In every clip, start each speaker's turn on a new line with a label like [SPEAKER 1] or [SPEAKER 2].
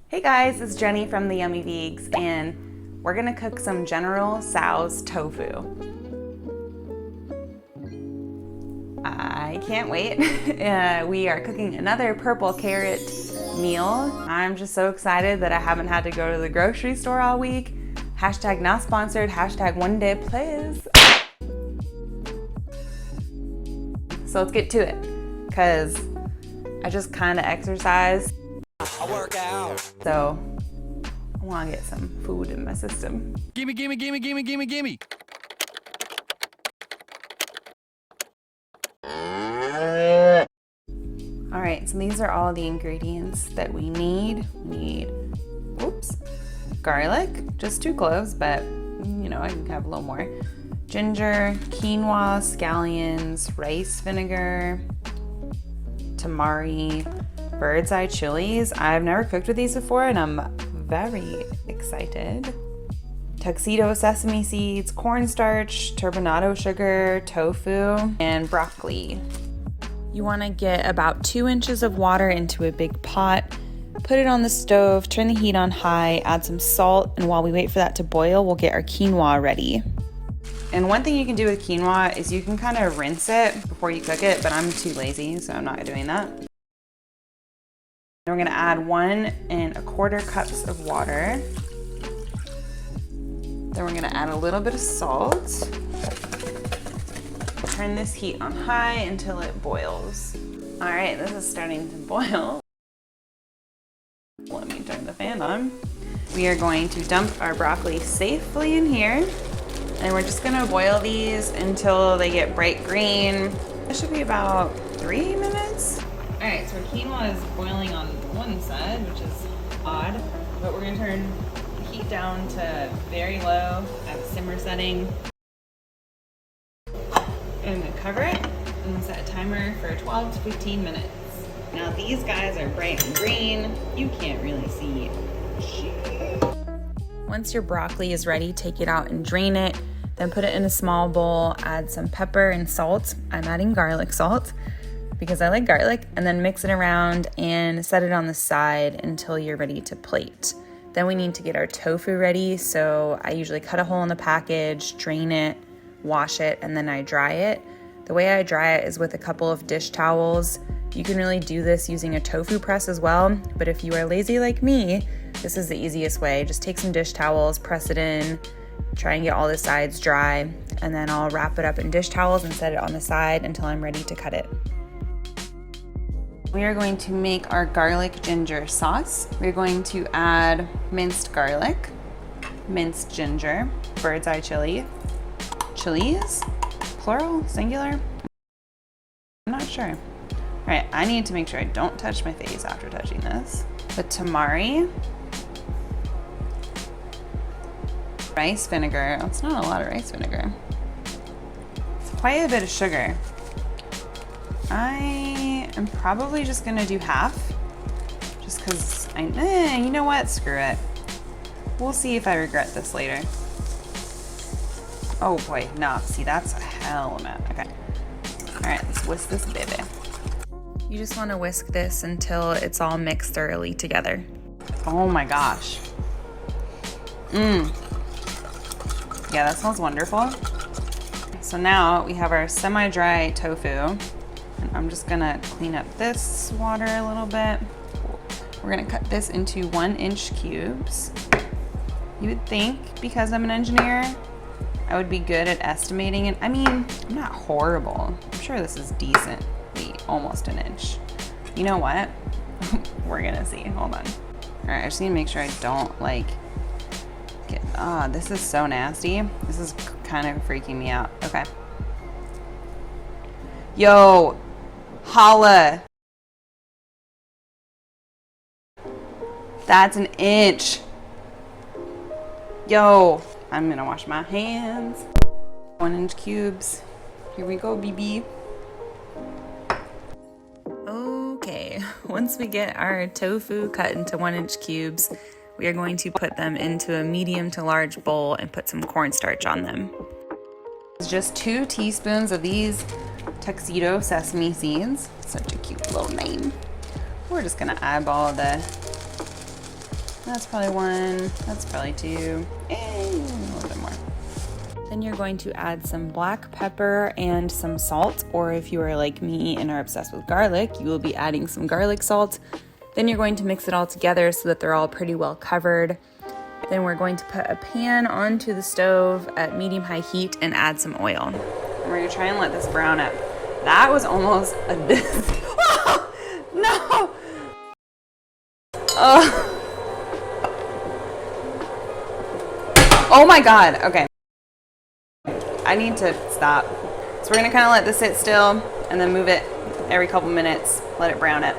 [SPEAKER 1] Hey guys, it's Jenny from the Yummy Vegs, and we're gonna cook some General Tso's tofu. I can't wait. We are cooking another purple carrot meal. I'm just so excited that I haven't had to go to the grocery store all week. Hashtag not sponsored, hashtag one day please. So let's get to it, because I just kind of exercise. I work out. So I want to get some food in my system.
[SPEAKER 2] Gimme, gimme, gimme, gimme, gimme, gimme.
[SPEAKER 1] All right, so these are all the ingredients that we need. We need, garlic, just 2 cloves, but you know, I can have a little more. Ginger, quinoa, scallions, rice vinegar, tamari, bird's eye chilies. I've never cooked with these before and I'm very excited. Tuxedo sesame seeds, cornstarch, turbinado sugar, tofu, and broccoli. You want to get about 2 inches of water into a big pot, put it on the stove, turn the heat on high, add some salt, and while we wait for that to boil, we'll get our quinoa ready. And one thing you can do with quinoa is you can kind of rinse it before you cook it, but I'm too lazy, so I'm not doing that. Then we're gonna add 1 1/4 cups of water. Then we're gonna add a little bit of salt. Turn this heat on high until it boils. All right, this is starting to boil. Let me turn the fan on. We are going to dump our broccoli safely in here. And we're just gonna boil these until they get bright green. It should be about 3 minutes. All right, so our quinoa is boiling on one side, which is odd, but we're gonna turn the heat down to very low at simmer setting. I'm gonna cover it and set a timer for 12 to 15 minutes. Now these guys are bright and green. You can't really see shit. Once your broccoli is ready, take it out and drain it. Then put it in a small bowl, add some pepper and salt. I'm adding garlic salt because I like garlic, and then mix it around and set it on the side until you're ready to plate. Then we need to get our tofu ready. So I usually cut a hole in the package, drain it, wash it, and then I dry it. The way I dry it is with a couple of dish towels. You can really do this using a tofu press as well, but if you are lazy like me, this is the easiest way. Just take some dish towels, press it in, try and get all the sides dry, and then I'll wrap it up in dish towels and set it on the side until I'm ready to cut it. We are going to make our garlic ginger sauce. We're going to add minced garlic, minced ginger, bird's eye chili, chiles, plural, singular? I'm not sure. All right, I need to make sure I don't touch my face after touching this. The tamari, rice vinegar. That's not a lot of rice vinegar. It's quite a bit of sugar. I am probably just gonna do half, just because you know what, screw it. We'll see if I regret this later. Oh boy, no, see that's a hell of a amount. Okay, all right, let's whisk this baby. You just wanna whisk this until it's all mixed thoroughly together. Oh my gosh. Yeah, that smells wonderful. So now we have our semi-dry tofu. And I'm just gonna clean up this water a little bit. We're gonna cut this into 1-inch cubes. You would think, because I'm an engineer, I would be good at estimating it. I mean, I'm not horrible. I'm sure this is decently almost 1 inch. You know what? We're gonna see, hold on. All right, I just need to make sure I don't this is so nasty. This is kind of freaking me out. Okay. Yo, holla. That's 1 inch. Yo, I'm gonna wash my hands. 1-inch cubes. Here we go, BB. Okay, once we get our tofu cut into 1-inch cubes, we are going to put them into a medium to large bowl and put some cornstarch on them. It's just 2 teaspoons of these tuxedo sesame seeds. Such a cute little name. We're just gonna eyeball the That's probably one. That's probably two. A little bit more. Then you're going to add some black pepper and some salt, or if you are like me and are obsessed with garlic, you will be adding some garlic salt. Then you're going to mix it all together so that they're all pretty well covered. Then we're going to put a pan onto the stove at medium-high heat and add some oil. And we're gonna try and let this brown up. That was almost a oh, no! Oh my God, okay. I need to stop. So we're gonna kind of let this sit still and then move it every couple minutes, let it brown up.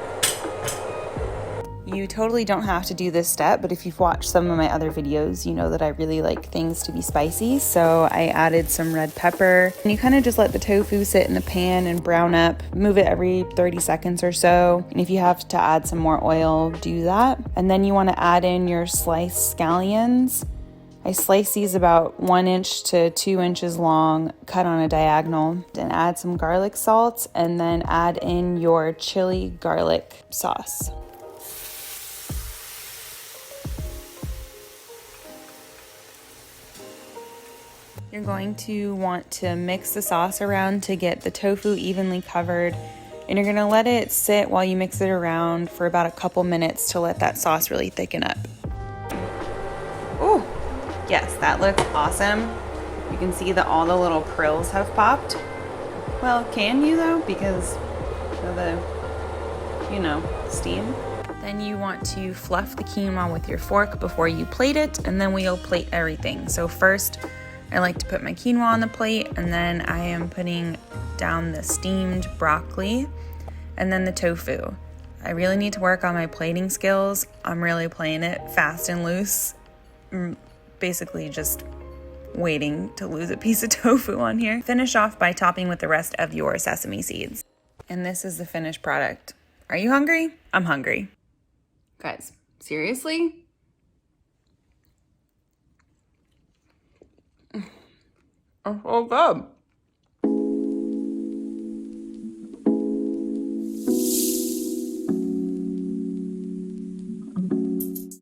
[SPEAKER 1] You totally don't have to do this step, but if you've watched some of my other videos, you know that I really like things to be spicy. So I added some red pepper, and you kind of just let the tofu sit in the pan and brown up. Move it every 30 seconds or so. And if you have to add some more oil, do that. And then you want to add in your sliced scallions. I slice these about 1 inch to 2 inches long, cut on a diagonal, and add some garlic salt, and then add in your chili garlic sauce. You're going to want to mix the sauce around to get the tofu evenly covered, and you're gonna let it sit while you mix it around for about a couple minutes to let that sauce really thicken up. Ooh, yes, that looks awesome. You can see that all the little krills have popped. Well, can you though? Because of the, steam. Then you want to fluff the quinoa with your fork before you plate it, and then we'll plate everything. So first, I like to put my quinoa on the plate, and then I am putting down the steamed broccoli and then the tofu. I really need to work on my plating skills. I'm really playing it fast and loose. Basically just waiting to lose a piece of tofu on here. Finish off by topping with the rest of your sesame seeds. And this is the finished product. Are you hungry? I'm hungry. Guys, seriously? Oh, good.